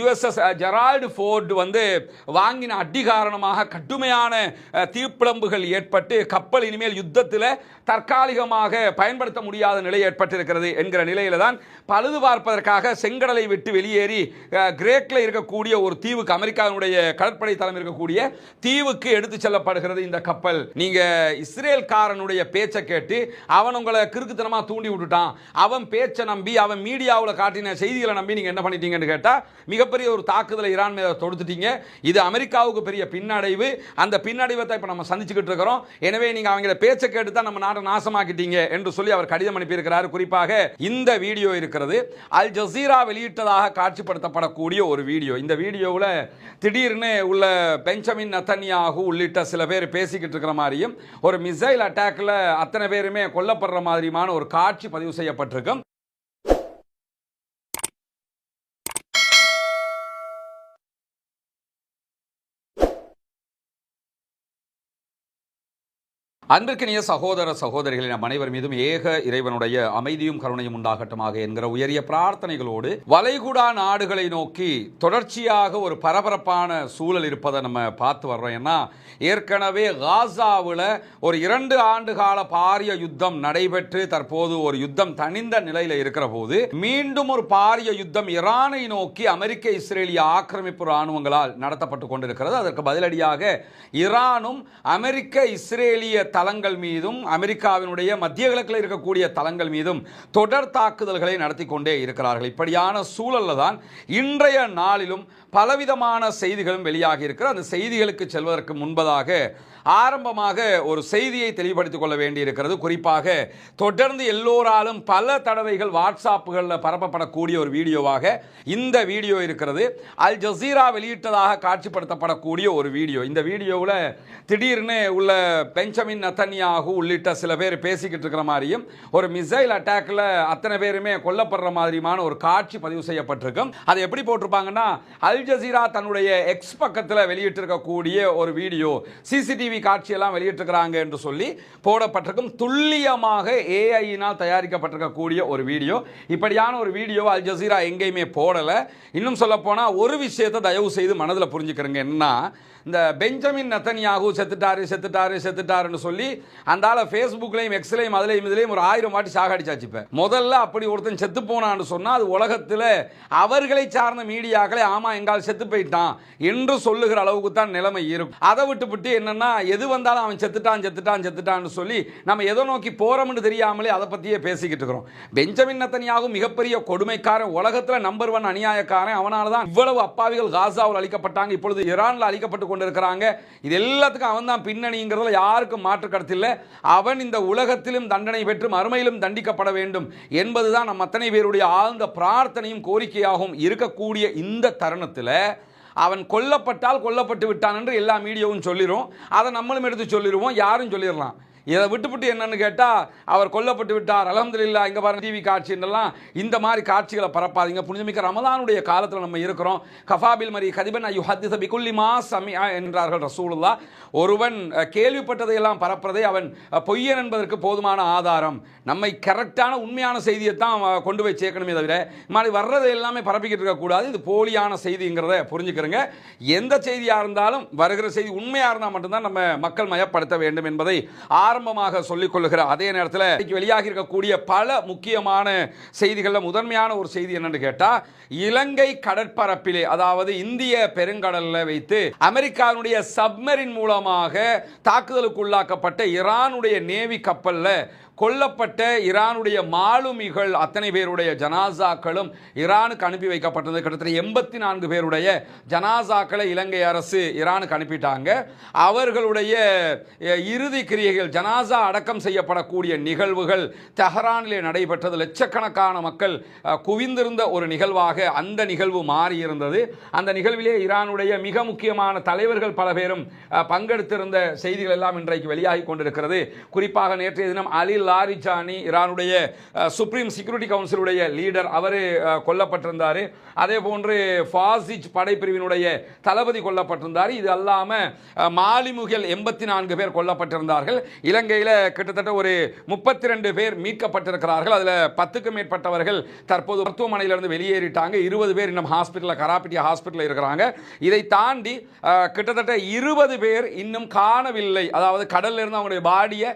USS Gerald Ford வந்து வாங்கின அடி காரணமாக கடுமையான தீப்பிழம்புகள் ஏற்பட்டு கப்பல் இனிமேல் யுத்தத்தில் தற்காலிகமாக பயன்படுத்த முடியாத நிலை ஏற்பட்டிருக்கிறது என்கிற நிலையில தான் பழுது பார்ப்பதற்காக செங்கடலை விட்டு வெளியேறி கிரேக்கில் இருக்கக்கூடிய ஒரு தீவுக்கு, அமெரிக்காவுடைய கடற்படை தலைமை இருக்கக்கூடிய தீவுக்கு எடுத்து செல்லப்படுகிறது இந்த கப்பல். நீங்க இஸ்ரேல்காரனுடைய பேச்சை கேட்டு அவன் உங்களை கிறுக்குத்தனமா தூண்டி விட்டுட்டான், அவன் பேச்சை நம்பி அவன் மீடியாவில் காட்டின செய்திகளை நம்பி நீங்க என்ன பண்ணிட்டீங்கன்னு கேட்டா மிகப்பெரிய ஒரு தாக்குதலை ஈரான் மீது தொடுத்துட்டீங்க. இது அமெரிக்காவுக்கு பெரிய பின்னடைவு. அந்த பின்னடைவை தான் இப்ப நம்ம சந்திச்சுக்கிட்டு இருக்கிறோம். எனவே நீங்க அவங்க பேச்சை கேட்டு தான் நம்ம நாட்டை நாசமாக்கிட்டீங்க என்று சொல்லி அவர் கடிதம் அனுப்பியிருக்கிறார். குறிப்பாக இந்த வீடியோ இருக்கிறது, அல் ஜசீரா வெளியிட்டதாக காட்சிப்படுத்தப்படக்கூடிய ஒரு வீடியோ. இந்த வீடியோவில் திடீர்னு உள்ள பெஞ்சமின் நெதன்யாகு உள்ளிட்ட சில பேர் பேசிக்கிட்டு இருக்கிற மாதிரியும் ஒரு மிசைல் அட்டாக்ல அத்தனை பேருமே கொல்லப்படுற மாதிரியான ஒரு காட்சி பதிவு செய்யப்பட்டிருக்கும். அன்பிற்கினிய சகோதர சகோதரிகளின் நம் அனைவர் மீதும் ஏக இறைவனுடைய அமைதியும் கருணையும் உண்டாகட்டுமாக என்கிற உயரிய பிரார்த்தனைகளோடு வளைகுடா நாடுகளை நோக்கி தொடர்ச்சியாக ஒரு பரபரப்பான சூழல் இருப்பதை நம்ம பார்த்து வர்றோம். ஏன்னா ஏற்கனவே காசாவில் ஒரு 2 ஆண்டு கால பாரிய யுத்தம் நடைபெற்று தற்போது ஒரு யுத்தம் தணிந்த நிலையில் இருக்கிற போது மீண்டும் ஒரு பாரிய யுத்தம் ஈரானை நோக்கி அமெரிக்க இஸ்ரேலிய ஆக்கிரமிப்பு ராணுவங்களால் நடத்தப்பட்டு கொண்டிருக்கிறது. அதற்கு பதிலடியாக ஈரானும் அமெரிக்க இஸ்ரேலிய தளங்கள் மீதும் அமெரிக்காவினுடைய மத்திய கிழக்கில் இருக்கக்கூடிய தளங்கள் மீதும் தொடர் தாக்குதல்களை நடத்தி கொண்டே இருக்கிறார்கள். இப்படியான சூழல்ல தான் இன்றைய நாளிலும் பலவிதமான செய்திகளும் வெளியாகி இருக்கிற. அந்த செய்திகளுக்கு செல்வதற்கு முன்பதாக ஆரம்பமாக ஒரு செய்தியை தெளிவுபடுத்திக் கொள்ள வேண்டியிருக்கிறது. குறிப்பாக தொடர்ந்து எல்லோராலும் பல தடவைகள் வாட்ஸ்அப்புகளில் பரப்பப்படக்கூடிய ஒரு வீடியோவாக இந்த வீடியோ இருக்கிறது. அல் ஜசீரா வெளியிட்டதாக காட்சிப்படுத்தப்படக்கூடிய ஒரு வீடியோ. இந்த வீடியோவில் திடீர்னு உள்ள பெஞ்சமின் நெதன்யாகு உள்ளிட்ட சில பேர் பேசிக்கிட்டு இருக்கிற மாதிரியும் ஒரு மிசைல் அட்டாக்ல அத்தனை பேருமே கொல்லப்படுற மாதிரியான ஒரு காட்சி பதிவு செய்யப்பட்டிருக்கும். அதை எப்படி போட்டிருப்பாங்கன்னா, அல் ஜசீரா தன்னுடைய எக்ஸ் பக்கத்தில் வெளியிட்டிருக்கக்கூடிய ஒரு வீடியோ, சிசிடிவி காட்சியெல்லாம் வெளியிட்டிருக்கிறாங்க என்று சொல்லி போடப்பட்டிருக்கும். துல்லியமாக ஏஐயினால் தயாரிக்கப்பட்டிருக்கக்கூடிய ஒரு வீடியோ. இப்படியான ஒரு வீடியோ அல் ஜசீரா எங்கேயுமே போடல. இன்னும் சொல்ல போனா ஒரு விஷயத்தை தயவு செய்து மனதில் புரிஞ்சுக்கிறேங்க. என்ன, இந்த பெஞ்சமின் நெதன்யாகு செத்துட்டாருன்னு சொல்லி அந்தால ஃபேஸ்புக்லையும் எக்ஸ்லையும் அதுலையும் இதுலையும் ஒரு 1000 வாட்டி சாகடிச்சாச்சு. முதல்ல அப்படி ஒருத்தன் செத்து போனான்னு சொன்னா அது உலகத்தில் அவர்களை சார்ந்த மீடியாக்களை ஆமா எங்கால் செத்து போயிட்டான் என்று சொல்லுகிற அளவுக்கு தான் நிலைமை இருக்கும். அதை விட்டு என்னன்னா எது வந்தாலும் அவன் செத்துட்டான்னு சொல்லி நம்ம எதை நோக்கி போறோம்னு தெரியாமலே அதை பத்தியே பேசிக்கிட்டு இருக்கிறோம். பெஞ்சமின் நெதன்யாகு மிகப்பெரிய கொடுமைக்காரன், உலகத்தில் நம்பர் 1 அநியாயக்காரன். அவனால தான் இவ்வளவு அப்பாவிகள் காசாவில் அழிக்கப்பட்டாங்க, இப்பொழுது ஈரானில் அழிக்கப்பட்டு கொண்டிருக்கிறாங்க. இது எல்லாத்துக்கும் அவன் தான் பின்னணிங்கிறதுல யாருக்கும் மாற்று கருத்து இல்லை. அவன் இந்த உலகத்திலும் தண்டனை பெற்று மறுமையிலும் தண்டிக்கப்பட வேண்டும் என்பதுதான் நம் அத்தனை பேருடைய ஆழ்ந்த பிரார்த்தனையும் கோரிக்கையாகவும் இருக்கக்கூடிய இந்த தருணத்தில் அவன் கொல்லப்பட்டால் கொல்லப்பட்டு விட்டான் என்று எல்லா மீடியாவும் சொல்லிடும். அதை நம்மளும் எடுத்து சொல்லிடுவோம், யாரும் சொல்லிடலாம். இதை விட்டுவிட்டு என்னன்னு கேட்டால் அவர் கொல்லப்பட்டு விட்டார் அல்ஹம்துலில்லாஹ் இங்கே பாருங்க டிவி காட்சின்னெல்லாம் இந்த மாதிரி காட்சிகளை பரப்பாதீங்க. புனிதமிக்க ரமலானுடைய காலத்தில் நம்ம இருக்கிறோம். கஃபாபில் மரி கதிபன் யுஹத்திஸ பிகுல்லி மா சமிஅ என்றார்கள் ரசூலுல்லாஹ். ஒருவன் கேள்விப்பட்டதையெல்லாம் பரப்புறதை அவன் பொய்யன் என்பதற்கு போதுமான ஆதாரம். நம்மை கரெக்டான உண்மையான செய்தியை தான் கொண்டு போய் சேர்க்கணுமே தவிர மாதிரி வர்றதை எல்லாமே பரப்பிக்கிட்டு இருக்கக்கூடாது. இது போலியான செய்திங்கிறத புரிஞ்சுக்கிறங்க. எந்த செய்தியாக இருந்தாலும் வருகிற செய்தி உண்மையாக இருந்தால் மட்டும்தான் நம்ம மக்கள் மயப்படுத்த வேண்டும் என்பதை ஆரம்பமாக சொல்லிக் கொள்ளுகிற அதே நேரத்தில் வெளியாகி இருக்கக்கூடிய பல முக்கியமான செய்திகளில் முதன்மையான ஒரு செய்தி என்னன்னு கேட்டா, இலங்கை கடற்பரப்பிலே அதாவது இந்திய பெருங்கடலில் வைத்து அமெரிக்காவுடைய சப்மரின் மூலமாக தாக்குதலுக்கு உள்ளாக்கப்பட்ட ஈரானுடைய நேவி கப்பல்ல கொல்லப்பட்ட ஈரானுடைய மாலுமிகள் அத்தனை பேருடைய ஜனாசாக்களும் ஈரானுக்கு அனுப்பி வைக்கப்பட்டது. கிட்டத்தட்ட 84 பேருடைய ஜனாசாக்களை இலங்கை அரசு ஈரானுக்கு அனுப்பிட்டாங்க. அவர்களுடைய இறுதி கிரியைகள் ஜனாசா அடக்கம் செய்யப்படக்கூடிய நிகழ்வுகள் தெஹரானிலே நடைபெற்றது. லட்சக்கணக்கான மக்கள் குவிந்திருந்த ஒரு நிகழ்வாக அந்த நிகழ்வு மாறியிருந்தது. அந்த நிகழ்விலே ஈரானுடைய மிக முக்கியமான தலைவர்கள் பல பேரும் பங்கெடுத்திருந்த செய்திகள் எல்லாம் இன்றைக்கு வெளியாகி கொண்டிருக்கிறது. குறிப்பாக நேற்றைய தினம் அலி லாரிஜானி, ஈரானுடைய சுப்ரீம் செக்யூரிட்டி கவுன்சிலுடைய லீடர், அவர் கொல்லப்பட்டிருந்தார். அதே போன்று ஃபாசிஜ் படைப்பிரிவினுடைய தளபதி கொல்லப்பட்டிருந்தார். இது அல்லாமல் மாலிமுகில் 84 பேர் கொல்லப்பட்டிருந்தார்கள். இலங்கையில் கிட்டத்தட்ட ஒரு 32 பேர் மீட்கப்பட்டிருக்கிறார்கள். அதில் 10க்கும் மேற்பட்டவர்கள் தற்போது மருத்துவமனையிலிருந்து வெளியேறிட்டாங்க. 20 பேர் இன்னும் ஹாஸ்பிட்டலில், கராப்பிட்டியா ஹாஸ்பிட்டலில் இருக்கிறாங்க. இதை தாண்டி கிட்டத்தட்ட 20 பேர் இன்னும் காணவில்லை. அதாவது கடல்ல இருந்து அவங்களுடைய பாடியை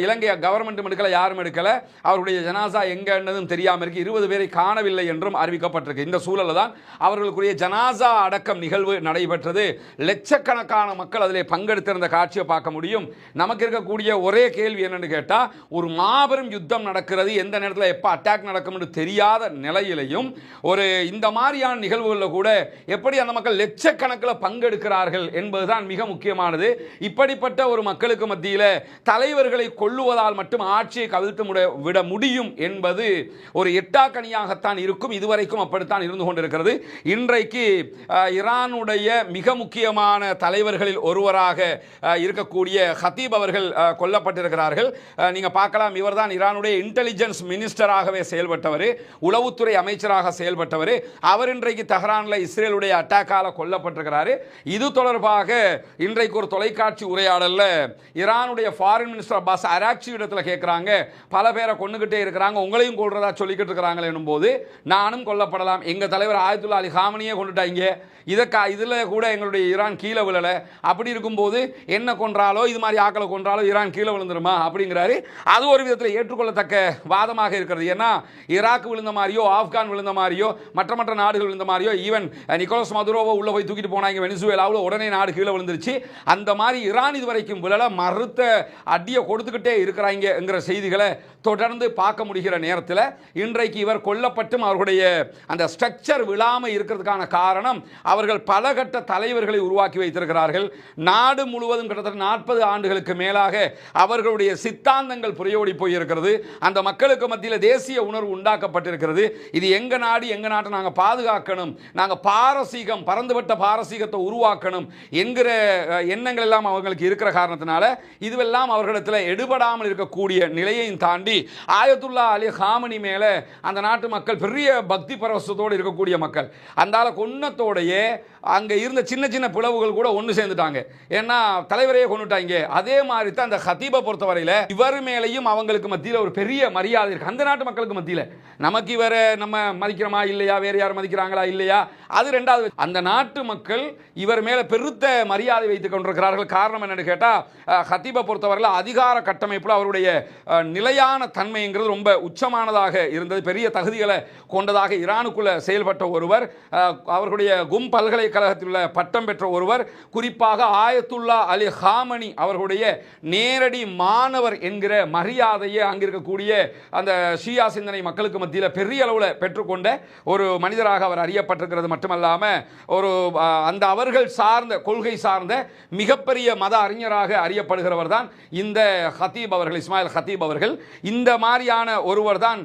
இலங்கை கவர்மெண்ட் எடுக்கல, யாரும் எடுக்கல. அவருடைய ஜனாசா எங்கன்னதும் தெரியாமல் இருக்கு. 20 பேரை காணவில்லை என்றும் அறிவிக்கப்பட்டிருக்கு. இந்த சூழலில் தான் அவர்களுக்குரிய ஜனாசா அடக்கம் நிகழ்வு நடைபெற்றது. லட்சக்கணக்கான மக்கள் அதிலே பங்கெடுத்திருந்த காட்சியை பார்க்க முடியும். நமக்கு இருக்கக்கூடிய ஒரே கேள்வி என்னன்னு கேட்டா, ஒரு மாபெரும் யுத்தம் நடக்கிறது, எந்த நேரத்தில் எப்ப அட்டாக் நடக்கும் என்று தெரியாத நிலையிலையும் ஒரு இந்த மாதிரியான நிகழ்வுகளில் கூட எப்படி அந்த மக்கள் லட்சக்கணக்கில் பங்கெடுக்கிறார்கள் என்பதுதான் மிக முக்கியமானது. இப்படிப்பட்ட ஒரு மக்களுக்கு மத்தியில் தலைவர்களை கொல்லுவதால் மட்டும் ஆட்சியை கவிழ்த்து விட முடியும் என்பது ஒரு எட்டாக்கணியாகத்தான் இருக்கும். இதுவரைக்கும் அப்படித்தான் இருந்து கொண்டிருக்கிறது. இன்றைக்கு ஈரானுடைய மிக முக்கியமான தலைவர்களில் ஒருவராக இருக்கக்கூடிய ஹத்தீப் அவர்கள் கொல்லப்பட்டிருக்கிறார்கள். நீங்க பார்க்கலாம், இவர்தான் ஈரானுடைய இன்டெலிஜென்ஸ் மினிஸ்டராகவே செயல்பட்டவர், உளவுத்துறை அமைச்சராக செயல்பட்டவர். அவர் இன்றைக்கு தெஹ்ரானில் இஸ்ரேலுடைய அட்டாக்கால கொல்லப்பட்டிருக்கிறார். இது தொடர்பாக இன்றைக்கு ஒரு தொலைக்காட்சி உரையாடல்ல ஈரானுடைய ஃபாரின் மினிஸ்டர் அப்பாஸ் அராக்சி இடத்துல கேட்கிறாங்க, பல பேரை கொண்டுகிட்டே இருக்கிறாங்க, உங்களையும் கொள்றதா சொல்லிக்கிட்டு இருக்கிறாங்க என்னும் போது, நானும் கொல்லப்படலாம், எங்க தலைவர் ஆயத்துல்லா அலி காமனியே கொண்டுட்டாங்க, இதில் கூட எங்களுடைய ஈரான் கீழே விழல, அப்படி இருக்கும்போது என்ன கொன்றாலோ இது மாதிரி ஆக்களை கொன்றாலோ ஈரான் கீழே விழுந்துருமா அப்படிங்கிறாரு. அது ஒரு விதத்தில் ஏற்றுக்கொள்ளத்தக்க வாதமாக இருக்கிறது. ஏன்னா ஈராக் விழுந்த மாதிரியோ, ஆப்கான் விழுந்த மாதிரியோ, மற்ற நாடுகள் விழுந்த மாதிரியோ, ஈவன் நிக்கோலஸ் மதுரோவை உள்ள போய் தூக்கிட்டு போனாங்க வெனிசுவேலாவில், உடனே நாடு கீழே விழுந்துருச்சு. அந்த மாதிரி ஈரான் இதுவரைக்கும் விழல, மறுத்த அடியை கொடுத்துக்கிட்டே இருக்கிறாங்கிற செய்திகளை தொடர்ந்து பார்க்க முடிகிற நேரத்தில் இன்றைக்கு இவர் கொல்லப்பட்டும் அவர்களுடைய அந்த ஸ்ட்ரக்சர் விழாமல் இருக்கிறதுக்கான காரணம், அவர்கள் பல கட்ட தலைவர்களை உருவாக்கி வைத்திருக்கிறார்கள். நாடு முழுவதும் கிட்டத்தட்ட 40 ஆண்டுகளுக்கு மேலாக அவர்களுடைய சித்தாந்தங்கள் புரையோடி போயிருக்கிறது. அந்த மக்களுக்கு மத்தியில் தேசிய உணர்வு உண்டாக்கப்பட்டிருக்கிறது. இது எங்க நாடு, எங்க நாட்டை நாங்கள் பாதுகாக்கணும், நாங்கள் பாரசீகம், பறந்துபட்ட பாரசீகத்தை உருவாக்கணும் என்கிற எண்ணங்கள் எல்லாம் அவர்களுக்கு இருக்கிற காரணத்தினால இதுவெல்லாம் அவர்களிடத்தில் எடுபடாமல் இருக்கக்கூடிய நிலையையும் தாண்டி ஆயத்துல்லா அலி காமனி மேல அந்த நாட்டு மக்கள் பெரிய பக்தி பரவசத்தோடு இருக்கக்கூடிய மக்கள், அந்த கொன்னத்தோடைய அங்க இருந்த சின்ன சின்ன பிளவுகள் கூட ஒன்று சேர்ந்துட்டாங்க. ஏன்னா தலைவரையே கொண்டுட்டாங்க. அதே மாதிரி தான் அந்த ஹத்தீபை பொறுத்தவரையில் இவர் மேலையும் அவங்களுக்கு மத்தியில் ஒரு பெரிய மரியாதை இருக்கு. அந்த நாட்டு மக்களுக்கு மத்தியில் நமக்கு இவரை நம்ம மதிக்கிறோமா இல்லையா, வேற யார் மதிக்கிறாங்களா இல்லையா, அது ரெண்டாவது. அந்த நாட்டு மக்கள் இவர் மேல பெருத்த மரியாதை வைத்துக் கொண்டிருக்கிறார்கள். காரணம் என்னன்னு கேட்டா, ஹத்தீபை பொறுத்தவரையில் அதிகார கட்டமைப்பில் அவருடைய நிலையான தன்மைங்கிறது ரொம்ப உச்சமானதாக இருந்தது. பெரிய தகுதிகளை கொண்டதாக ஈரானுக்குள்ள செயல்பட்ட ஒருவர், அவர்களுடைய கும் பல்கலைக்கழகத்தில் உள்ள பட்டம் பெற்ற ஒருவர், குறிப்பாக ஆயத்துல்லா அலி காமனி அவர்களுடைய நேரடி மாணவர் என்கிற மரியாதையை அங்கிருக்கக்கூடிய அந்த ஷியா சிந்தனை மக்களுக்கு மத்தியில் பெரிய அளவில் பெற்றுக்கொண்ட ஒரு மனிதராக அவர் அறியப்பட்டிருக்கிறது. மட்டுமல்லாமல் ஒரு அந்த அவர்கள் சார்ந்த கொள்கை சார்ந்த மிகப்பெரிய மத அறிஞராக அறியப்படுகிறவர் தான் இந்த ஹத்தீப் அவர்கள், இஸ்மாயில் ஹத்தீப் அவர்கள். இந்த மாதிரியான ஒருவர் தான்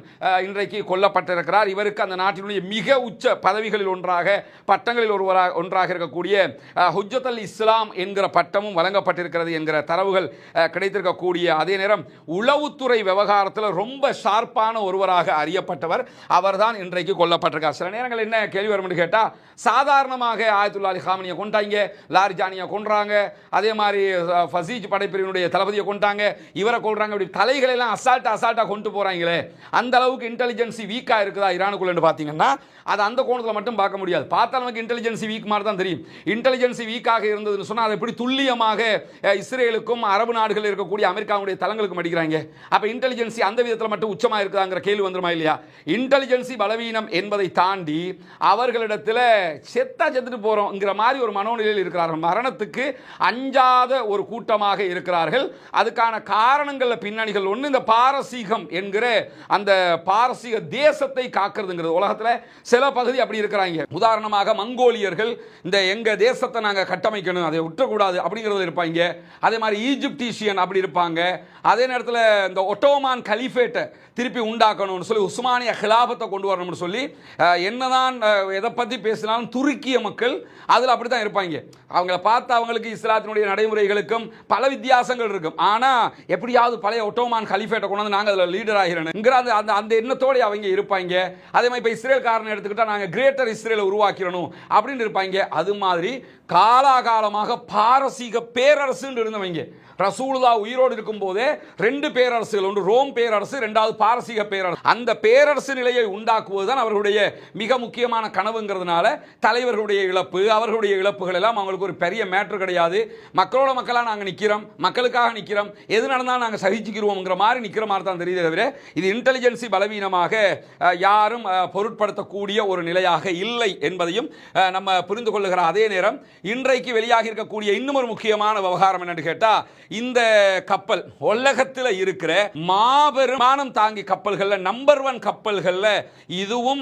இன்றைக்கு கொல்லப்பட்டிருக்கிறார். இவருக்கு அந்த நாட்டினுடைய மிக உச்ச பதவிகளில் ஒன்றாக, பட்டங்களில் ஒன்றாக இருக்கக்கூடிய ஹுஜ்ஜத் அல் இஸ்லாம் என்கிற பட்டமும் வழங்கப்பட்டிருக்கிறது என்கிற தரவுகள் கிடைத்திருக்கக்கூடிய அதே நேரம் உளவுத்துறை விவகாரத்தில் ரொம்ப ஷார்ப்பான ஒருவராக அறியப்பட்டவர் அவர்தான் இன்றைக்கு கொல்லப்பட்டிருக்கார். சில நேரங்கள் என்ன கேள்வி வரும் கேட்டா, சாதாரணமாக ஆயத்துல்லா அலி காமனியை கொண்டாங்க, லாரிஜானியை கொன்றாங்க, அதே மாதிரி ஃபசீஜ் படைப்பிரிவினுடைய தளபதியை கொண்டாங்க, இவரை கொள்றாங்க, அப்படி தலைகளை எல்லாம் அசால்ட்டா கொண்டு போறாங்களே, அந்த அளவுக்கு இன்டெலிஜென்சி வீக்கா இருக்குதா ஈரானுக்குள்ள பாத்தீங்கன்னா, அது அந்த கோணத்தில் மட்டும் பார்க்க முடியாது. பார்த்தா நமக்கு இன்டெலிஜென்சி வீக் மாதிரி தான் தெரியும். இன்டெலிஜென்சி வீக்காக இருந்ததுன்னு சொன்னால் அது எப்படி துல்லியமாக இஸ்ரேலுக்கும் அரபு நாடுகளில் இருக்கக்கூடிய அமெரிக்காவுடைய தளங்களுக்கும் அடிக்கிறாங்க. அப்போ இன்டெலிஜென்சி அந்த விதத்தில் மட்டும் உச்சமாக இருக்குதாங்கிற கேள்வி வந்துருமா இல்லையா? இன்டெலிஜென்சி பலவீனம் என்பதை தாண்டி அவர்களிடத்தில் செத்துட்டு போறோம்ங்கிற மாதிரி ஒரு மனோநிலையில் இருக்கிறார்கள். மரணத்துக்கு அஞ்சாத ஒரு கூட்டமாக இருக்கிறார்கள். அதுக்கான காரணங்கள் பின்னணிகள் ஒன்று, இந்த பாரசீகம் என்கிற அந்த பாரசீக தேசத்தை காக்கிறதுங்கிறது. உலகத்தில் சில பகுதி அப்படி இருக்கிறாங்க. உதாரணமாக மங்கோலியர்கள் இந்த எங்க தேசத்தை நாங்க கட்டமைக்கணும், அதை விட்டுறக்கூடாது அப்படிங்கிறது இருப்பாங்க. அதே மாதிரி ஈஜிப்டீஷியன் அப்படி இருப்பாங்க. அதே நேரத்தில் இந்த ஒட்டோமான் கலிஃபேட்டை திருப்பி உண்டாக்கணும்னு சொல்லி, உஸ்மானிய ஹிலாபத்தை கொண்டு வரணும்னு சொல்லி, என்னதான் எதை பற்றி பேசினாலும் துருக்கிய மக்கள் அதில் அப்படி தான் இருப்பாங்க. அவங்கள பார்த்து அவங்களுக்கு இஸ்லாத்தினுடைய நடைமுறைகளுக்கும் பல வித்தியாசங்கள் இருக்கும். ஆனால் எப்படியாவது பழைய ஒட்டோமான் ஓட்டோமான் கலிஃபேட்டை கொண்டு வந்து நாங்கள் அதில் லீடர் ஆகிறோங்கிற அந்த எண்ணத்தோடு அவங்க இருப்பாங்க. அதே மாதிரி இப்போ இஸ்ரேல் காரனை எடுத்துக்கிட்டா நாங்கள் கிரேட்டர் இஸ்ரேலை உருவாக்கிறணும் அப்படின்னு இருப்பாங்க. அது மாதிரி காலாகாலமாக பாரசீக பேரரசுன்னு இருந்தவங்க. ரசூலுல்லாஹ் உயிரோடு இருக்கும் போதே 2 பேரரசுகள், ஒன்று ரோம் பேரரசு, 2வது பாரசீக பேரரசு. அந்த பேரரசு நிலையை உண்டாக்குவதுதான் அவர்களுடைய மிக முக்கியமான கனவுங்கிறதுனால தலைவர்களுடைய இழப்பு, அவர்களுடைய இழப்புகள் எல்லாம் அவங்களுக்கு ஒரு பெரிய மேட்டர் கிடையாது. மக்களோட மக்களாக நாங்கள் நிற்கிறோம், மக்களுக்காக நிற்கிறோம், எது நடந்தாலும் நாங்கள் சகிச்சுக்கிறோம்ங்கிற மாதிரி நிற்கிற மாதிரி தான் தெரியுது. தவிர இது இன்டெலிஜென்சி பலவீனமாக யாரும் பொருட்படுத்தக்கூடிய ஒரு நிலையாக இல்லை என்பதையும் நம்ம புரிந்து கொள்ளுகிற அதே நேரம் இன்றைக்கு வெளியாக இருக்கக்கூடிய இன்னும் ஒரு முக்கியமான விவகாரம் என்னன்னு கேட்டா, இந்த கப்பல் உலகத்தில் இருக்கிற மாபெரும் விமானம் தாங்கி கப்பல்கள்ல நம்பர் 1 கப்பல்கள்ல இதுவும்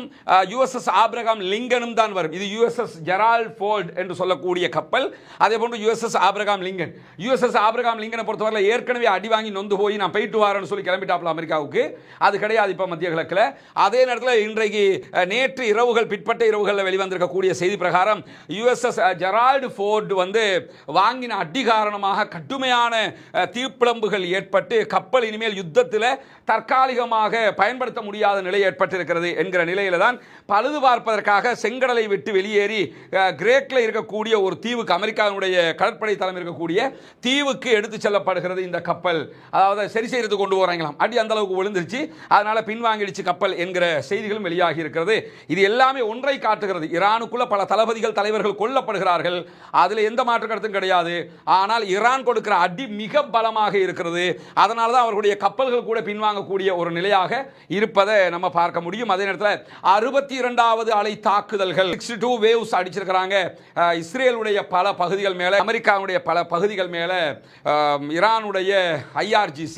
USS ஆபிரகாம் லிங்கனும் தான் வரும். இது USS ஜெரால்ட் ஃபோர்ட் என்று சொல்லக்கூடிய கப்பல். அதே போன்று USS Abraham Lincoln. USS Abraham லிங்கனை பொறுத்தவரை ஏற்கனவே அடி வாங்கி நொந்து போய் நான் போயிட்டு வரேன்னு சொல்லி கிளம்பிட்டாப்ல அமெரிக்காவுக்கு. அது கிடையாது இப்ப மத்திய கிழக்கில். அதே நேரத்தில் இன்றைக்கு நேற்று இரவுகள் பிற்பட்ட இரவுகளில் வெளிவந்திருக்கக்கூடிய செய்தி பிரகாரம் USS ஜெரால்ட் ஃபோர்ட் வந்து வாங்கின அடி காரணமாக கடுமையான தீப்பிழம்புகள் ஏற்பட்டு கப்பல் இனிமேல் யுத்தத்தில் தற்காலிகமாக பயன்படுத்த முடியாத நிலை ஏற்பட்டிருக்கிறது என்கிற நிலையில தான் பழுது பார்ப்பதற்காக செங்கடலை விட்டு வெளியேறி கிரேக்கில் இருக்கக்கூடிய ஒரு தீவுக்கு, அமெரிக்காவுடைய கடற்படை தளம் இருக்கக்கூடிய தீவுக்கு எடுத்து செல்லப்படுகிறது இந்த கப்பல். அதாவது சரி செய்து கொண்டு போறாங்களாம். அடி அந்த அளவுக்கு விழுந்துருச்சு, அதனால பின்வாங்கிடுச்சு கப்பல் என்கிற செய்திகளும் வெளியாகி இருக்கிறது. இது எல்லாமே ஒன்றை காட்டுகிறது. ஈரானுக்குள்ள பல தளபதிகள், தலைவர்கள் கொல்லப்படுகிறார்கள், அதில் எந்த மாற்று கருத்தும் கிடையாது. ஆனால் ஈரான் கொடுக்கிற அடி மிக பலமாக இருக்கிறது. அதனால தான் அவர்களுடைய கப்பல்கள் கூட பின்வாங்கக்கூடிய ஒரு நிலையாக இருப்பதை நம்ம பார்க்க முடியும். அதே நேரத்தில் 62வது அலை தாக்குதல்கள் 62 வேவ்ஸ் அடிச்சிருக்கிறாங்க இஸ்ரேலுடைய பல பகுதிகள் மேல, அமெரிக்காவுடைய பல பகுதிகள் மேல. ஈரானுடைய IRGC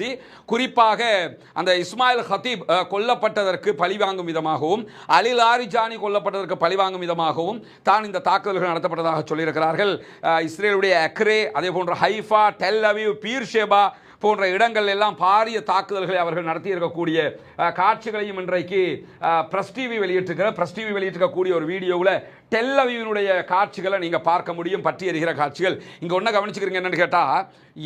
குறிப்பாக அந்த இஸ்மாயில் ஹத்தீப் கொல்லப்பட்டதற்கு பழிவாங்கும் விதமாகவும், அலி லாரிஜானி கொல்லப்பட்டதற்கு பழிவாங்கும் விதமாகவும் தான் இந்த தாக்குதல்கள் நடத்தப்பட்டதாக சொல்லியிருக்கிறார்கள். இஸ்ரேலுடைய அக்ரே, அதே போன்ற ஹைஃபா, டெல் அவீவ், பீர்ஷேபா போன்ற இடங்கள் எல்லாம் பாரிய தாக்குதல்களை அவர்கள் நடத்தி இருக்கக்கூடிய காட்சிகளையும் இன்றைக்கு பிரஸ் டிவி வெளியிட்டிருக்கக்கூடிய ஒரு வீடியோவில் டெல் அவீவினுடைய காட்சிகளை நீங்க பார்க்க முடியும். பற்றி எறிகிற காட்சிகள். இங்க ஒன்ன கவனிச்சுக்கிறீங்க என்னன்னு கேட்டா,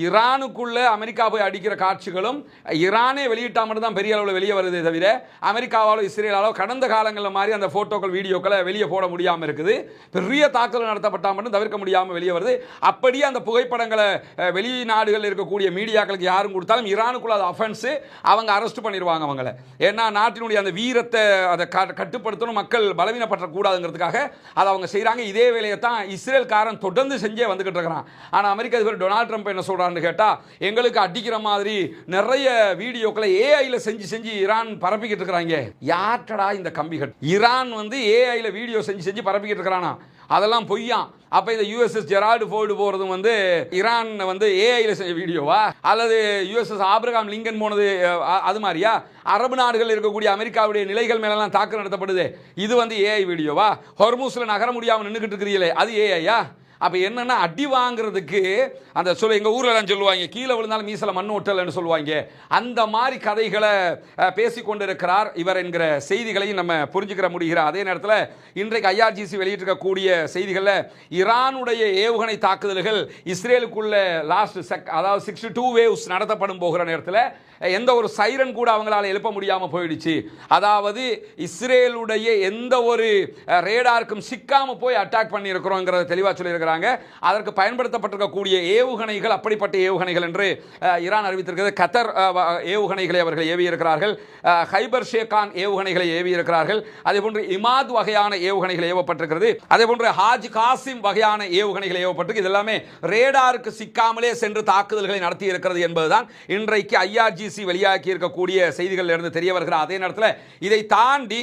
ஈரானுக்குள்ள அமெரிக்கா போய் அடிக்கிற காட்சிகளும் ஈரானே வெளியிட்டா மட்டும் தான் பெரிய அளவில் வெளியே வருதே தவிர அமெரிக்காவாலோ இஸ்ரேலாலோ கடந்த காலங்களில் மாதிரி அந்த போட்டோக்கள், வீடியோக்களை வெளியே போட முடியாமல் இருக்குது. பெரிய தாக்குதல் நடத்தப்பட்டால் மட்டும் தவிர்க்க முடியாமல் வெளியே வருது. அப்படியே அந்த புகைப்படங்களை வெளிநாடுகளில் இருக்கக்கூடிய மீடியாக்களுக்கு யாரும் கொடுத்தாலும் ஈரானுக்குள்ள அது அஃபென்ஸ், அவங்க அரெஸ்ட் பண்ணிடுவாங்க அவங்களை. ஏன்னா நாட்டினுடைய அந்த வீரத்தை அதை கட்டுப்படுத்தணும், மக்கள் பலவீனப்படக்கூடாதுங்கிறதுக்காக அதை அவங்க செய்கிறாங்க. இதே வேலையை தான் இஸ்ரேல்காரன் தொடர்ந்து செஞ்சே வந்துகிட்டு இருக்கிறான். ஆனால் அமெரிக்க அதிபர் டொனால்ட் ட்ரம்ப் என்ன சொல்றான்னு கேட்டா, எங்களுக்கு அடிக்கிற மாதிரி நிறைய வீடியோக்களை ஏஐல செஞ்சு ஈரான் பரப்பிக்கிட்டு இருக்கிறாங்க. யார்டா இந்த கம்பிகள்? ஈரான் வந்து ஏஐல வீடியோ செஞ்சு பரப்பிக்கிட்டு இருக்கிறானா? அதெல்லாம் பொய்யா. அப்ப இந்த USS ஜெரால்ட் ஃபோர்டு போறதும் வந்து ஈரான் வந்து ஏஐல செஞ்ச வீடியோவா, அல்லது USS ஆபிரகாம் லிங்கன் போனது அது மாதிரியா? அரபு நாடுகள் இருக்கக்கூடிய அமெரிக்காவுடைய நிலைகள் மேலாம் தாக்குதல் நடத்தப்படுது, இது வந்து ஏஐ வீடியோவா? ஹொர்முஸ்ல நகர முடியாமல் நின்றுகிட்டு இருக்கிறீங்களே, அது ஏஐயா? அப்ப என்னன்னா, அடி வாங்குறதுக்கு அந்த எங்க ஊர்ல எல்லாம் சொல்லுவாங்க, கீழே விழுந்தாலும் மீசல மண் ஒட்டல்னு சொல்லுவாங்க. அந்த மாதிரி கதைகளை பேசிக்கொண்டிருக்கிறார் இவர் என்கிற செய்திகளையும் நம்ம புரிஞ்சுக்கிற முடிகிற அதே நேரத்தில் இன்றைக்கு IRGC வெளியிட்டிருக்கக்கூடிய செய்திகளில் ஈரானுடைய ஏவுகணை தாக்குதல்கள் இஸ்ரேலுக்குள்ள அதாவது 62 வேவ்ஸ் நடத்தப்படும் போகிற நேரத்தில் எந்த ஒரு சைரன் கூட அவங்களால எழுப்ப முடியாமல் போயிடுச்சு. அதாவது இஸ்ரேலுடைய எந்த ஒரு ரேடாருக்கும் சிக்காம போய் அட்டாக் பண்ணி இருக்கிறோங்கிறத தெளிவாக சொல்லியிருக்கிறாங்க. அதற்கு பயன்படுத்தப்பட்டிருக்கக்கூடிய ஏவுகணைகள் அப்படிப்பட்ட ஏவுகணைகள் என்று ஈரான் அறிவித்திருக்கிறது. கத்தர் ஏவுகணைகளை அவர்கள் ஏவி இருக்கிறார்கள், ஹைபர் ஷேகான் ஏவுகணைகளை ஏவி இருக்கிறார்கள், அதே போன்று இமாத் வகையான ஏவுகணைகள் ஏவப்பட்டிருக்கிறது, அதே போன்று ஹாஜ் காசிம் வகையான ஏவுகணைகள் ஏவப்பட்டிருக்கு. இது எல்லாமே ரேடாருக்கு சிக்காமலே சென்று தாக்குதல்களை நடத்தி இருக்கிறது என்பதுதான் இன்றைக்கு IRGC வெளியாகி இருக்கக்கூடிய செய்திகள் இருந்து தெரிய வருகிற அதே நேரத்தில் இதை தாண்டி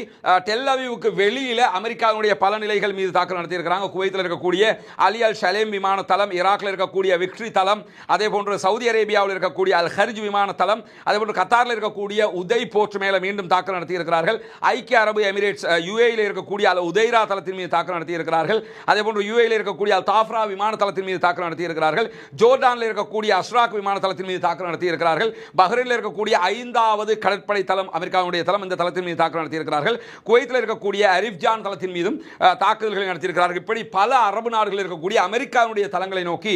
டெல் அவீவுக்கு வெளியில அமெரிக்காவுடைய பல நிலைகள் மீது தாக்குதல் நடத்தி இருக்கிறாங்க. குவைத்தில் இருக்கக்கூடிய அலி அல் ஷலேம் விமான தளம், ஈராக்ல இருக்கக்கூடிய விக்டரி தளம், அதே போன்று சவுதி அரேபியாவில் இருக்கக்கூடிய அல் ஹர்ஜ் விமான தளம், அதே போன்று கத்தாரில் இருக்கக்கூடிய உதய் போர்ட் மேல மீண்டும் தாக்குதல் நடத்தி இருக்கிறார்கள். ஐக்கிய அரபு எமிரேட்ஸ் UAE இருக்கக்கூடிய அல் உதைரா தளத்தின் மீது தாக்குதல் நடத்தி இருக்கிறார்கள். அதே போன்று UAE இருக்கக்கூடிய அல் தாஃப்ரா விமான தளத்தின் மீது தாக்குதல் நடத்தி இருக்கிறார்கள். ஜோர்டானில் இருக்கக்கூடிய அஷ்ராக் விமான தளத்தின் மீது தாக்குதல் நடத்தி இருக்கிறார்கள். பஹ்ரைனில் இருக்கக்கூடிய 5வது கடற்படை தளம், அமெரிக்காவுடைய தளம், இந்த தளத்தின் மீது தாக்குதல் நடத்தி இருக்கிறார்கள். குவைத்தில் இருக்கக்கூடிய அரிஃப்ஜான் தளத்தின் மீதும் தாக்குதல்களை நடத்தி இருக்கிறார்கள். இப்படி பல அரபு நாடுகளில் இருக்கக்கூடிய இருக்கக்கூடிய அமெரிக்காவுடைய தளங்களை நோக்கி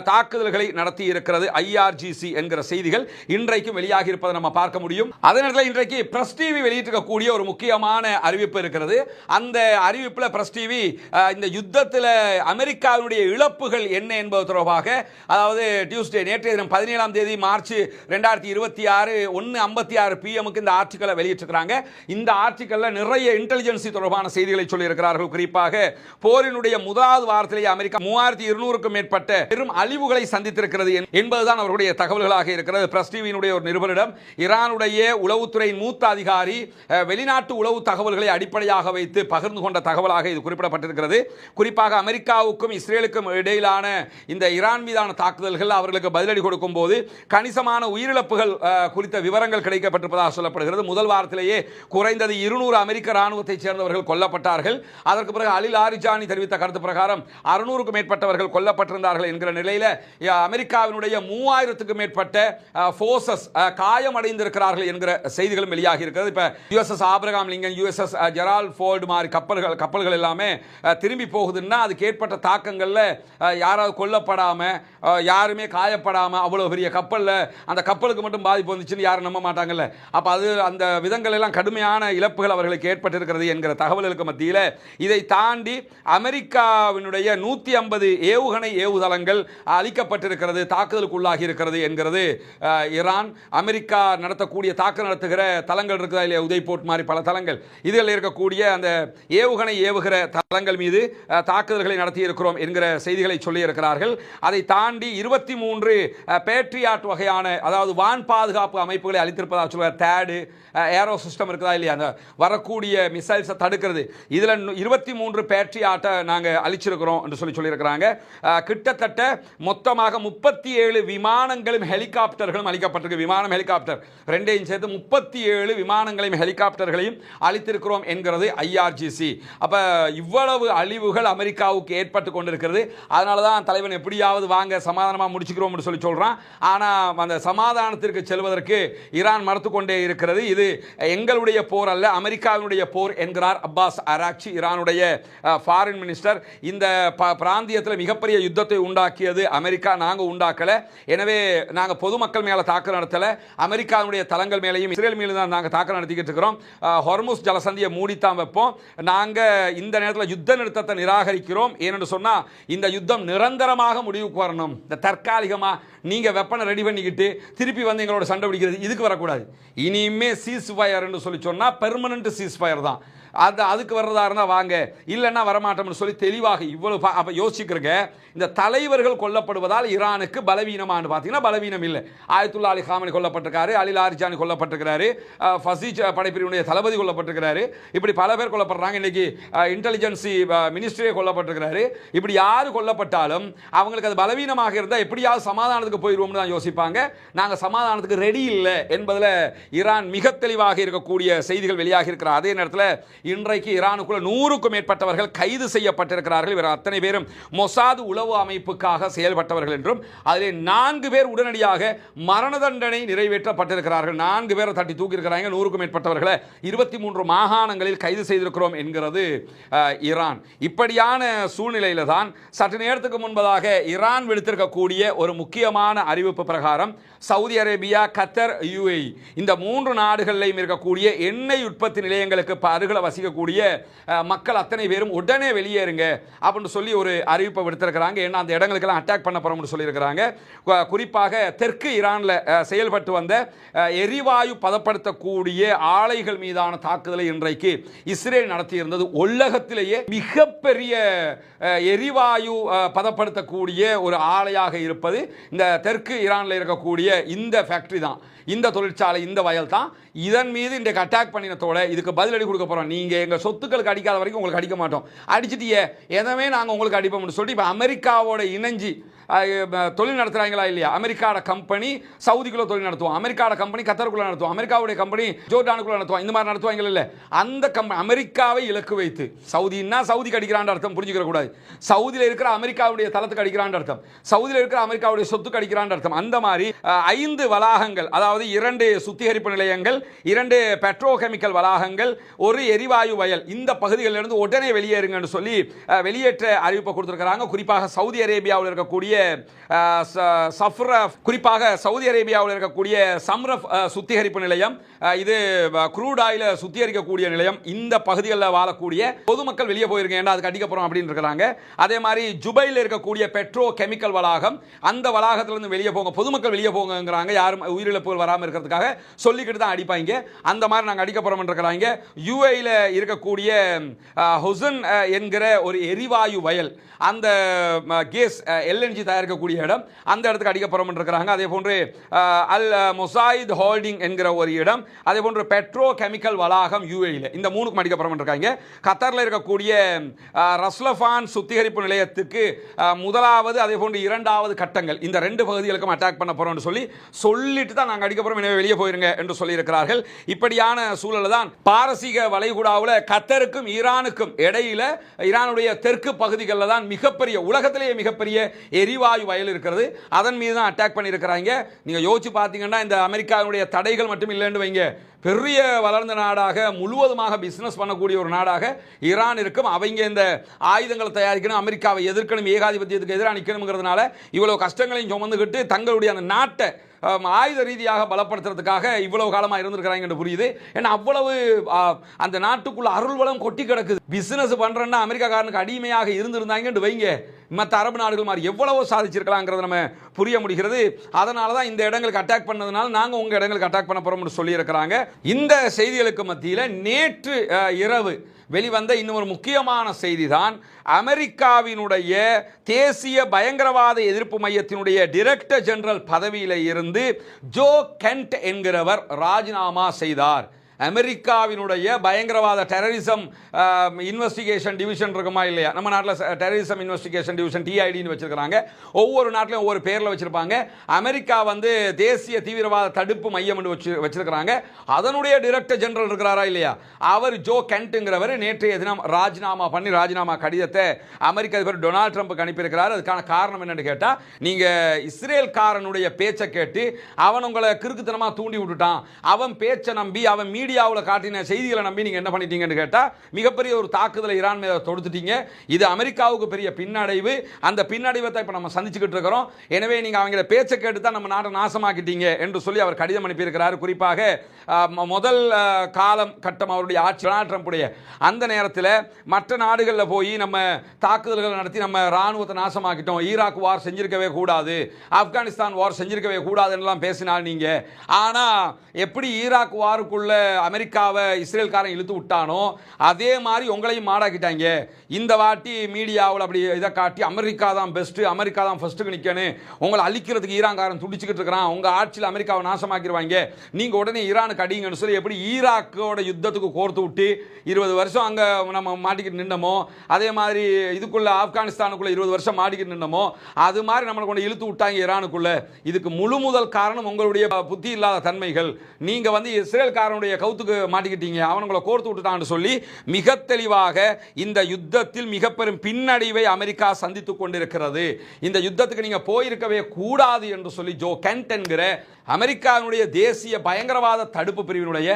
தாக்குதல்களை நடத்தி இருக்கிறது IRGC என்கிற செய்திகள் இன்றைக்கும் வெளியாகி இருப்பதை நம்ம பார்க்க முடியும். அதே நேரத்தில் இன்றைக்கு பிரஸ் டிவி வெளியிட்டிருக்கக்கூடிய ஒரு முக்கியமான அறிவிப்பு இருக்கிறது. அந்த அறிவிப்பில் பிரஸ் டிவி இந்த யுத்தத்தில் அமெரிக்காவுடைய இழப்புகள் என்ன என்பது தொடர்பாக, அதாவது டியூஸ்டே நேற்றைய தினம் 17ஆம் தேதி மார்ச் 2026 1:56 PM இந்த ஆர்டிக்கலை வெளியிட்டிருக்கிறாங்க. இந்த ஆர்டிக்கல்ல நிறைய இன்டெலிஜென்சி தொடர்பான செய்திகளை சொல்லி இருக்கிறார்கள். குறிப்பாக போரினுடைய முதலாவது வாரத்திலேயே அமெரிக்கா 3200க்கும் மேற்பட்ட பெரும் அழிவுகளை சந்தித்திருக்கிறது என்பதுதான் அவர்களுடைய தகவல்களாக இருக்கிறது. பிரஸ் டிவியினுடைய ஒரு நிருபரிடம் ஈரானுடைய உளவுத்துறையின் மூத்த அதிகாரி வெளிநாட்டு உளவு தகவல்களை அடிப்படையாக வைத்து பகிர்ந்து கொண்ட தகவலாக இது குறிப்பிடப்பட்டிருக்கிறது. குறிப்பாக அமெரிக்காவுக்கும் இஸ்ரேலுக்கும் இடையிலான இந்த ஈரான் மீதான தாக்குதல்கள் அவர்களுக்கு பதிலடி கொடுக்கும் போது கணிசமான உயிரிழப்புகள் குறித்த விவரங்கள் கிடைக்கப்பட்டிருப்பதாக சொல்லப்படுகிறது. முதல் வாரத்திலேயே குறைந்தது 200 அமெரிக்க ராணுவத்தைச் சேர்ந்தவர்கள் கொல்லப்பட்டார்கள். அதற்கு பிறகு அலி லாரிஜானி தெரிவித்த கருத்து பிரகாரம் 600க்கும் மேற்பட்டவர்கள் கொல்லப்பட்டிருந்தார்கள் என்கிற நிலையில் அமெரிக்காவினுடைய 3000க்கும் மேற்பட்ட போர்சஸ் காயமடைந்திருக்கிறார்கள் என்கிற செய்திகளும் வெளியாகி இருக்கிறது. இப்ப USS Abraham Lincoln, USS Gerald Ford மாதிரி கப்பல்கள் எல்லாமே திரும்பி போகுதுன்னா அதுக்கு ஏற்பட்ட தாக்கங்கள்ல யாராவது கொல்லப்படாம யாருமே காயப்படாம அவ்வளவு பெரிய கப்பல்ல அந்த கப்பலுக்கு மட்டும் பாதிப்பு வந்துச்சுன்னு யாரும் நம்ப மாட்டாங்கல்ல. அப்ப அது அந்த விதங்கள் எல்லாம் கடுமையான இழப்புகள் அவர்களுக்கு ஏற்பட்டிருக்கிறது என்கிற தகவல்களுக்கு மத்தியில் இதை தாண்டி அமெரிக்காவினுடைய 150 ஏவுகணை ஏவுதளங்கள் அளிக்கப்பட்டிருக்கிறது, தாக்குதலுக்கு உள்ளாகி இருக்கிறது என்கிறது ஈரான். அமெரிக்கா நடத்தக்கூடிய தாக்குதல் நடத்துகிற தளங்கள் இருக்குதா இல்லையா, உதய்போர்ட் மாதிரி பல தளங்கள், இதில் இருக்கக்கூடிய அந்த ஏவுகணை ஏவுகிற தளங்கள் மீது தாக்குதல்களை நடத்தி இருக்கிறோம் என்கிற செய்திகளை சொல்லி இருக்கிறார்கள். அதை தாண்டி 23 பேட்ரியாட் வகையான, அதாவது வான் பாதுகாப்பு அமைப்புகளை அளித்திருப்பதாக சொல்கிறார். தேடு ஏரோ சிஸ்டம் இருக்குதா இல்லையா, அந்த வரக்கூடிய மிசைல்ஸை தடுக்கிறது, இதில் 23 பேட்ரியாட்டை நாங்கள் அளிச்சிருக்கிறோம் என்று சொல்லியிருக்கிறாங்க. கிட்டத்தட்ட மொத்தமாக 37 விமானங்களும் ஹெலிகாப்டர்களும் அளிக்கப்பட்டிருக்கு. விமானம் ஹெலிகாப்டர் ரெண்டையும் சேர்த்து 37 விமானங்களையும் ஹெலிகாப்டர்களையும் அளித்திருக்கிறோம் என்கிறது IRGC. அப்ப இவ்வளவு அழிவுகள் அமெரிக்காவுக்கு ஏற்பட்டு கொண்டிருக்கிறது. அதனால தான் தலைவன் எப்படியாவது வாங்க சமாதானமாக முடிச்சுக்கிறோம் என்று சொல்றான். ஆனால் அந்த சமாதானத்திற்கு செல்வதற்கு ஈரான் மறுத்து கொண்டே இருக்கிறது. இது எங்களுடைய போர் அல்ல, அமெரிக்காவினுடைய போர் என்கிறார் அப்பாஸ் அராக்சி, ஈரானுடைய ஃபாரின் மினிஸ்டர். இந்த பிராந்தியத்தில் மிகப்பெரிய யுத்தத்தை உண்டாக்கியது அமெரிக்கா, நாங்கள் உண்டாக்கல. எனவே நாங்கள் பொதுமக்கள் மேலே தாக்குதல் நடத்தல, அமெரிக்காவுடைய தளங்கள் மேலேயும் இஸ்ரேல் மீது தான் நாங்கள் தாக்குதல் நடத்திக்கிட்டு இருக்கிறோம். ஹொர்முஸ் ஜலசந்தியை மூடித்தான் வைப்போம். நாங்கள் இந்த நேரத்தில் யுத்த நிறுத்தத்தை நிராகரிக்கிறோம். ஏனென்று சொன்னால் இந்த யுத்தம் நிரந்தரமாக முடிவுக்கு வரணும். இந்த தற்காலிகமாக நீங்கள் வெப்பனை ரெடி பண்ணிக்கிட்டு திருப்பி வந்து எங்களோட சண்டை பிடிக்கிறது இதுக்கு வரக்கூடாது. இனிமே சீஸ் ஃபயர் என்று சொல்லி சொன்னால் பெர்மனன்ட் சீஸ் ஃபயர் தான். அதுக்கு வர்றதா இருந்தால் வாங்க, இல்லைன்னா வரமாட்டோம்னு சொல்லி தெளிவாக இவ்வளவு அப்போ யோசிக்கிறங்க. இந்த தலைவர்கள் கொல்லப்படுவதால் ஈரானுக்கு பலவீனமானு பார்த்தீங்கன்னா பலவீனம் இல்லை. ஆயத்துல்லா அலி காமனி கொல்லப்பட்டிருக்காரு, அலி லாரிஜானி கொல்லப்பட்டிருக்கிறாரு, ஃபசீஜ் படைப்பிரிவுடைய தளபதி கொல்லப்பட்டிருக்கிறாரு, இப்படி பல பேர் கொல்லப்படுறாங்க. இன்னைக்கு இன்டெலிஜென்சி மினிஸ்டரே கொல்லப்பட்டிருக்கிறாரு. இப்படி யார் கொல்லப்பட்டாலும் அவங்களுக்கு அது பலவீனமாக இருந்தால் எப்படியாவது சமாதானத்துக்கு போயிடுவோம்னு தான் யோசிப்பாங்க. நாங்கள் சமாதானத்துக்கு ரெடி இல்லை என்பதில் ஈரான் மிக தெளிவாக இருக்கக்கூடிய செய்திகள் வெளியாகி இருக்கிற அதே நேரத்தில் இன்றைக்கு ஈரானுக்குள்ள 100க்கும் மேற்பட்டவர்கள் கைது செய்யப்பட்டிருக்கிறார்கள். இவர் அத்தனை பேரும் மொசாது உளவு அமைப்புக்காக செயல்பட்டவர்கள் என்றும் அதிலே 4 பேர் உடனடியாக மரண தண்டனை நிறைவேற்றப்பட்டிருக்கிறார்கள். 4 பேரை தட்டி தூக்கி இருக்கிறாங்க. 100க்கும் மேற்பட்டவர்களை 23 மாகாணங்களில் கைது செய்திருக்கிறோம் என்கிறது ஈரான். இப்படியான சூழ்நிலையில தான் சற்று நேரத்துக்கு முன்பதாக ஈரான் விடுத்திருக்கக்கூடிய ஒரு முக்கியமான அறிவிப்பு பிரகாரம் சவுதி அரேபியா, கத்தர், UAE இந்த 3 நாடுகளிலும் இருக்கக்கூடிய எண்ணெய் உற்பத்தி நிலையங்களுக்கு அருகில் வசிக்கக்கூடிய மக்கள் அத்தனை பேரும் உடனே வெளியேறுங்க அப்படின்னு சொல்லி ஒரு அறிவிப்பை விடுத்திருக்கிறாங்க. ஏன்னா அந்த இடங்களுக்கெல்லாம் அட்டாக் பண்ண போறோம்னு சொல்லியிருக்கிறாங்க. குறிப்பாக தெற்கு ஈரானில் செயல்பட்டு வந்த எரிவாயு பதப்படுத்தக்கூடிய ஆலைகள் மீதான தாக்குதலை இன்றைக்கு இஸ்ரேல் நடத்தியிருந்தது. உலகத்திலேயே மிகப்பெரிய எரிவாயு பதப்படுத்தக்கூடிய ஒரு ஆலையாக இருப்பது இந்த தெற்கு ஈரானில் இருக்கக்கூடிய இந்த ஃபேக்டரி தான், இந்த தொழிற்சாலை, இந்த வயல் தான். இதன் மீது இன்றைக்கு அட்டாக் பண்ணினத்தோட இதுக்கு பதிலடி கொடுக்க போறோம். நீங்க எங்க சொத்துக்களுக்கு அடிக்காத வரைக்கும் உங்களுக்கு அடிக்க மாட்டோம், அடிச்சிட்டியே எதவே நாங்கள் உங்களுக்கு அடிப்போம்னு சொல்லி இப்போ அமெரிக்காவோட இணைஞ்சி தொழில் நடத்துறாங்களா இல்லையா? அமெரிக்காவோட கம்பெனி சவுதிக்குள்ள தொழில் நடத்துவோம், அமெரிக்காவோட கம்பெனி கத்தருக்குள்ள நடத்துவோம், அமெரிக்காவுடைய கம்பெனி ஜோர்டானுக்குள்ள நடத்துவோம், இந்த மாதிரி நடத்துவாங்க இல்ல. அந்த அமெரிக்காவை இலக்கு வைத்து, சவுதினா சவுதிக்கு அடிக்கிறான் அர்த்தம் புரிஞ்சுக்கிற கூடாது, சவுதியில் இருக்கிற அமெரிக்காவுடைய தளத்துக்கு அடிக்கிறான் அர்த்தம், சவுதியில் இருக்கிற அமெரிக்காவுடைய சொத்துக்கு அடிக்கிறான் அர்த்தம். அந்த மாதிரி 5 வளாகங்கள், அதாவது 2 சுத்திகரிப்பு நிலையங்கள், 2 பெட்ரோகெமிக்கல் வளாகங்கள், ஒரு எரிவாயு வயல், இந்த பகுதிகளிலிருந்து உடனே வெளியேறுங்கன்னு சொல்லி வெளியேற்ற அறிவிப்பை கொடுத்திருக்கிறாங்க. குறிப்பாக சவுதி அரேபியாவில் இருக்கக்கூடிய சம்ரஃப் சுத்திகரிப்பு நிலையம், இது க்ரூட் ஆயில சுத்திகரிக்கக்கூடிய நிலையம், இந்த பகுதிகளில் வாழக்கூடிய பொதுமக்கள் வெளியே போயிருங்க, ஏன்னா அதுக்கு அடிக்க போறோம் அப்படின்னு இருக்கிறாங்க. அதே மாதிரி ஜுபையில் இருக்கக்கூடிய பெட்ரோ கெமிக்கல் வளாகம், அந்த வளாகத்திலிருந்து வெளியே போங்க, பொதுமக்கள் வெளியே போங்கிறாங்க, யாரும் உயிரிழப்புகள் வராமல் இருக்கிறதுக்காக சொல்லிக்கிட்டு தான் அடிப்பாங்க. அந்த மாதிரி நாங்கள் அடிக்க போறோம் இருக்கிறாங்க. யுஏஇல இருக்கக்கூடிய ஹுசன் என்கிற ஒரு எரிவாயு வயல், அந்த கேஸ் எல்என்ஜி தயாரிக்கக்கூடிய இடம், அந்த இடத்துக்கு அடிக்க போறோம் இருக்கிறாங்க. அதே போன்று அல் முசாயித் ஹோல்டிங் என்கிற ஒரு இடம், அதே போன்று பெட்ரோ கெமிக்கல் வளாகம் யுஏஇல, இந்த 3க்கும் அடிக்க போறோம் இருக்காங்க. கத்தாரில் இருக்கக்கூடிய ரஸ்லஃபான் சுத்திகரிப்பு நிலையத்துக்கு முதலாவது அதே போன்று 2வது கட்டங்கள், இந்த 2 பகுதிகளுக்கும் அட்டாக் பண்ண போறோம் சொல்லிட்டு தான் நாங்கள் அடிக்க போறோம், எனவே வெளியே போயிருங்க என்று சொல்லி இருக்கிறார்கள். இப்படியான சூழல் தான் பாரசீக வளைகுடாவில் கத்தருக்கும் ஈரானுக்கும் இடையில, ஈரானுடைய தெற்கு பகுதிகளில் தான் மிகப்பெரிய, உலகத்திலேயே மிகப்பெரிய எரிவாயு வயல் இருக்கிறது. அதன் மீது தான் அட்டாக் பண்ணியிருக்கிறாங்க. நீங்க யோசிச்சு பார்த்தீங்கன்னா, இந்த அமெரிக்காவுடைய தடைகள் மட்டும் இல்லைன்னு வைங்க, பெரிய வளர்ந்த நாடாக, முழுவதுமாக பிசினஸ் பண்ணக்கூடிய ஒரு நாடாக ஈரான் இருக்கும். அவங்க இந்த ஆயுதங்களை தயாரிக்கணும், அமெரிக்காவை எதிர்க்கணும், ஏகாதிபத்தியத்துக்கு எதிராக நிற்கணுங்கிறதுனால இவ்வளவு கஷ்டங்களையும் சுமந்துக்கிட்டு தங்களுடைய அந்த நாட்டை ஆயுத ரீதியாக பலப்படுத்துறதுக்காக இவ்வளவு காலமாக இருந்திருக்கிறாங்க என்று புரியுது. ஏன்னா அவ்வளவு அந்த நாட்டுக்குள்ள அருள் வளம் கொட்டி கிடக்குது. பிசினஸ் பண்றேன்னா அமெரிக்காக்காரனுக்கு அடிமையாக இருந்திருந்தாங்க வைங்க, மற்ற அரபு நாடுகள் மாதிரி எவ்வளவோ சாதிச்சிருக்கலாங்கிறத நம்ம புரிய முடிகிறது. அதனால தான் இந்த இடங்களுக்கு அட்டாக் பண்ணதுனால நாங்கள் உங்கள் இடங்களுக்கு அட்டாக் பண்ண போகிறோம்னு சொல்லியிருக்கிறாங்க. இந்த செய்திகளுக்கு மத்தியில் நேற்று இரவு வெளிவந்த இன்னொரு முக்கியமான செய்தி தான், அமெரிக்காவினுடைய தேசிய பயங்கரவாத எதிர்ப்பு மையத்தினுடைய டைரக்டர் ஜெனரல் பதவியில் இருந்து ஜோ கென்ட் என்கிறவர் ராஜினாமா செய்தார். அமெரிக்காவினுடைய பயங்கரவாத டெரரிசம் இன்வெஸ்டிகேஷன் டிவிஷன் இருக்குமா இல்லையா, நம்ம நாட்டில் டெரரிசம் இன்வெஸ்டிகேஷன் டிவிஷன் டிஐடின்னு வச்சிருக்காங்க, ஒவ்வொரு நாட்டிலும் ஒவ்வொரு பேரில் வச்சிருப்பாங்க. அமெரிக்கா வந்து தேசிய தீவிரவாத தடுப்பு மையம் வச்சிருக்கிறாங்க. அதனுடைய டைரக்டர் ஜெனரல் இருக்கிறாரா இல்லையா, அவர் ஜோ கென்ட்ங்கிறவர் நேற்றைய தினம் ராஜினாமா பண்ணி ராஜினாமா கடிதத்தை அமெரிக்க அதிபர் டொனால்ட் ட்ரம்ப்புக்கு அனுப்பியிருக்கிறார். அதுக்கான காரணம் என்னன்னு கேட்டால், நீங்கள் இஸ்ரேல்காரனுடைய பேச்சை கேட்டு அவன் உங்களை கிறுக்குத்தனமாக தூண்டி விட்டுட்டான், அவன் பேச்சை நம்பி, அவன் மீடியாவில் காட்டின செய்திகளை நம்பி நீங்கள் என்ன பண்ணிட்டீங்கன்னு கேட்டால் மிகப்பெரிய ஒரு தாக்குதலை ஈரான் மீது தொடுத்துட்டீங்க. இது அமெரிக்காவுக்கு பெரிய பின்னடைவு. அந்த பின்னடைவை தான் இப்போ நம்ம சந்திச்சுக்கிட்டு இருக்கிறோம். எனவே நீங்கள் அவங்கள பேச்சை கேட்டு தான் நம்ம நாட்டை நாசமாக்கிட்டீங்க என்று சொல்லி அவர் கடிதம் அனுப்பியிருக்கிறார். குறிப்பாக முதல் காலம் கட்டம் அவருடைய ஆட்சி டொனால்ட் ட்ரம்புடைய அந்த நேரத்தில் மற்ற நாடுகளில் போய் நம்ம தாக்குதல்கள் நடத்தி நம்ம ராணுவத்தை நாசமாக்கிட்டோம், ஈராக் வார் செஞ்சிருக்கவே கூடாது, ஆப்கானிஸ்தான் வார் செஞ்சிருக்கவே கூடாதுன்னெல்லாம் பேசினால் நீங்கள், ஆனால் எப்படி ஈராக் வாருக்குள்ள அமெரிக்காவை இஸ்ரேல்காரன் இழுத்து விட்டானோ அதே மாதிரி உங்களையும் மாடாக்கிட்டாங்க. இந்த வாட்டி மீடியாவில் அப்படி இதை காட்டி அமெரிக்கா தான் பெஸ்ட், அமெரிக்கா தான் ஃபர்ஸ்ட்டுக்கு நிற்கணும், உங்களை அழிக்கிறதுக்கு ஈரான்காரன் துடிச்சுக்கிட்டு இருக்கிறான், உங்கள் ஆட்சியில் அமெரிக்காவை நாசமாக்கிடுவாங்க, நீங்கள் உடனே ஈரானுக்கு அடிங்கன்னு சொல்லி எப்படி ஈராக்கோட யுத்தத்துக்கு கோர்த்து விட்டு 20 வருஷம் அங்கே நம்ம மாட்டிக்கிட்டு நின்னமோ, அதே மாதிரி இதுக்குள்ள ஆப்கானிஸ்தானுக்குள்ள 20 வருஷம் மாட்டிக்கிட்டு நின்னமோ, அது மாதிரி நம்மளை கொண்டு இழுத்து விட்டாங்க ஈரானுக்குள்ள. இதுக்கு முழு முதல் காரணம் உங்களுடைய புத்தி இல்லாத தன்மைகள். நீங்கள் வந்து இஸ்ரேல்காரனுடைய கவுத்துக்கு மாட்டிக்கிட்டீங்க, அவனுங்களை கோர்த்து விட்டுட்டான்னு சொல்லி மிக தெளிவாக இந்த யுத்தத்தில் மிக பெரும் பின்னடைவை அமெரிக்கா சந்தித்துக் கொண்டிருக்கிறது. இந்த யுத்தத்துக்கு நீங்க போயிருக்கவே கூடாது என்று சொல்லி ஜோ கென்ட் என்கிற அமெரிக்காவினுடைய தேசிய பயங்கரவாத தடுப்பு பிரிவினுடைய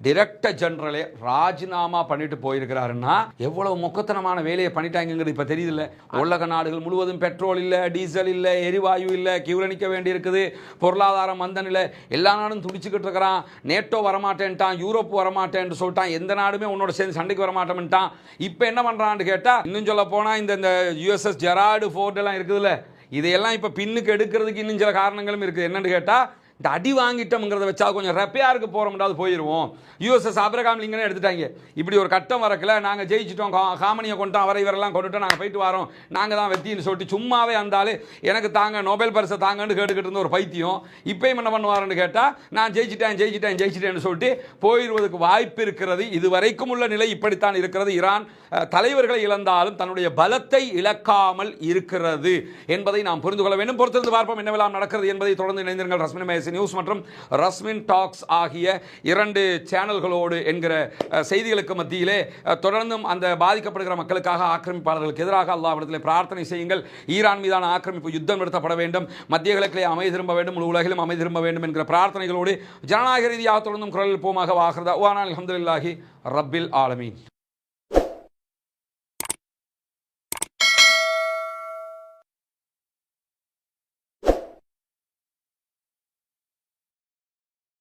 டைரக்டர் ஜெனரலே ராஜினாமா பண்ணிட்டு போயிருக்கிறாருன்னா எவ்வளவு மொக்கத்தனமான வேலையை பண்ணிட்டாங்கிறது இப்ப தெரியுதுல்ல. உலக நாடுகள் முழுவதும் பெட்ரோல் இல்ல, டீசல் இல்ல, எரிவாயு இல்ல, கியூல நிற்க வேண்டி இருக்குது, பொருளாதாரம் மந்தன் இல்ல, எல்லா நாடும் துடிச்சுக்கிட்டு இருக்கிறான், நேட்டோ வரமாட்டேன்ட்டான், யூரோப் வரமாட்டேன்னு சொல்லிட்டான், எந்த நாடுமே உன்னோட சேர்ந்து சண்டைக்கு வரமாட்டேன்ட்டான். இப்போ என்ன பண்றான்னு கேட்டா, இன்னும் சொல்ல போனா இந்த யுஎஸ்எஸ் ஜெரால்டு ஃபோர்ட் எல்லாம் இருக்குதுல்ல, இதையெல்லாம் இப்போ பின்னுக்கு எடுக்கிறதுக்கு இன்னும் சில காரணங்களும் இருக்குது. என்னன்னு கேட்டால், இந்த அடி வாங்கிட்டோம்ங்கிறத வச்சா கொஞ்சம் ரெப்பையாருக்கு போகிறோம்னாவது போயிடுவோம். யூஎஸ்எஸ் ஆபிரகாம் லிங்கனே எடுத்துட்டாங்க. இப்படி ஒரு கட்டம் வரக்கல, நாங்கள் ஜெயிச்சிட்டோம், காமனியை கொண்டோம், அவரை இவரெல்லாம் கொண்டுட்டோம், நாங்கள் போயிட்டு வரோம், நாங்கள் தான் வெத்தின்னு சொல்லிட்டு சும்மாவே இருந்தாலும் எனக்கு தாங்க நோபல் பரிசை தாங்கன்னு கேட்டுக்கிட்டு இருந்த ஒரு பைத்தியம் இப்பயும் என்ன பண்ணுவாருன்னு கேட்டால் நான் ஜெயிச்சிட்டேன்னு சொல்லிட்டு போயிடுவதற்கு வாய்ப்பு இருக்கிறது. இதுவரைக்கும் உள்ள நிலை இப்படித்தான் இருக்கிறது. ஈரான் தலைவர்களை இழந்தாலும் தன்னுடைய பலத்தை இழக்காமல் இருக்கிறது என்பதை நாம் புரிந்து கொள்ள வேண்டும். பொறுத்திருந்து பார்ப்போம் என்னவெல்லாம் நடக்கிறது என்பதை. தொடர்ந்து இணைந்திருங்கள் ரஸ்மின் மேசி நியூஸ் மற்றும் ரஸ்மின் டாக்ஸ் ஆகிய 2 சேனல்களோடு என்கிற செய்திகளுக்கு மத்தியிலே தொடர்ந்தும் அந்த பாதிக்கப்படுகிற மக்களுக்காக, ஆக்கிரமிப்பாளர்களுக்கு எதிராக அல்லாஹ்விடத்திலே பிரார்த்தனை செய்யுங்கள். ஈரான் மீதான ஆக்கிரமிப்பு யுத்தம் நிறுத்தப்பட வேண்டும், மத்திய கிழக்கிலே அமைதி திரும்ப வேண்டும், முழு உலகிலும் அமைதி திரும்ப வேண்டும் என்கிற பிரார்த்தனைகளோடு ஜனநாயக ரீதியாக தொடர்ந்தும் குரல் எழுப்புவோமாக. வாஹிர் தஅவானா அல்ஹம்துலில்லாஹி ரப்பில் ஆலமீன்.